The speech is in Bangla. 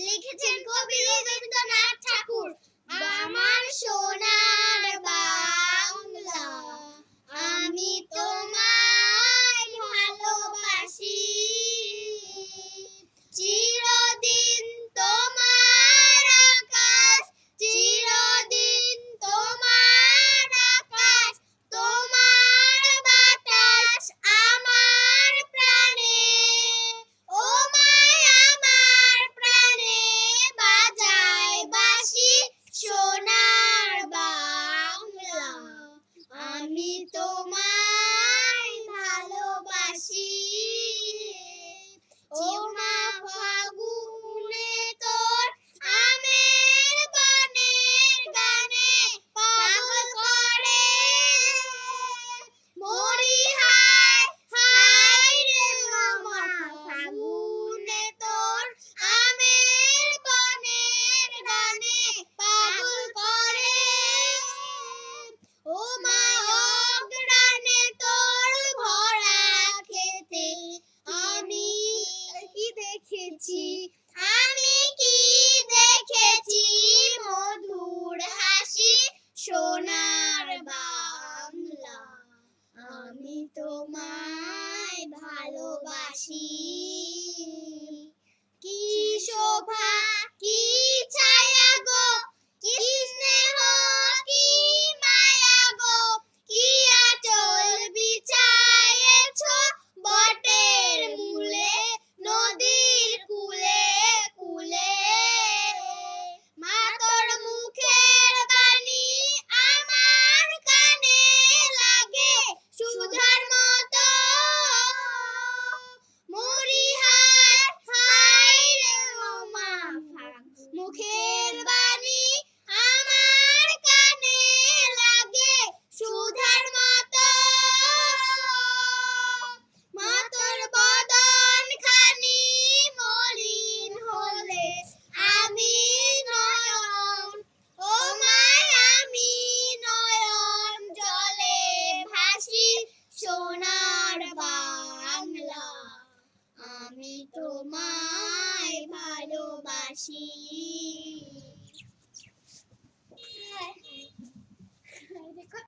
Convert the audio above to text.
লিখেছেন কবি রবীন্দ্রনাথ ঠাকুর। আমার সোনার বাংলা, আমি তোমায় ভালোবাসি, চিরদিন তোমার আকাশ, চিরদিন তোমার আকাশ, তোমার বাতাস আমার প্রাণে, ও মায় আমার প্রাণে বাজায় বাঁশি সোনার বাংলা, আমি তোমায় ভালোবাসি। ও মা ফাগুনে তোর আমের বনের গানে পাগল করে মরি, হায় হায় রে মামা ফাগুনে তোর আমের বনের গানে পাগল করে, ও মা অঘ্রাণে তোর ভরা খেতে আমি কি দেখেছি, আমি কি দেখেছি মধুর হাসি সোনার বাংলা, আমি তোমায় ভালোবাসি। কি শোভা কি ছায়া গো, কি স্নেহ কি মায়া গো, কি আঁচল বিছায়েছো বটের মূলে নদীর কূলে কূলে, মা তোর মুখের বাণী আমার কানে লাগে সুধার মতো, মরি হায় হায় রে ও মা মুখের বাণী আমার কানে লাগে সুধার মতো, মা তোর বদন খানি মলিন হলে আমি নয়ন, ও মায় আমি নয়ন জলে ভাসি সোনার বাংলা, আমি তোমায় ভালোবাসি।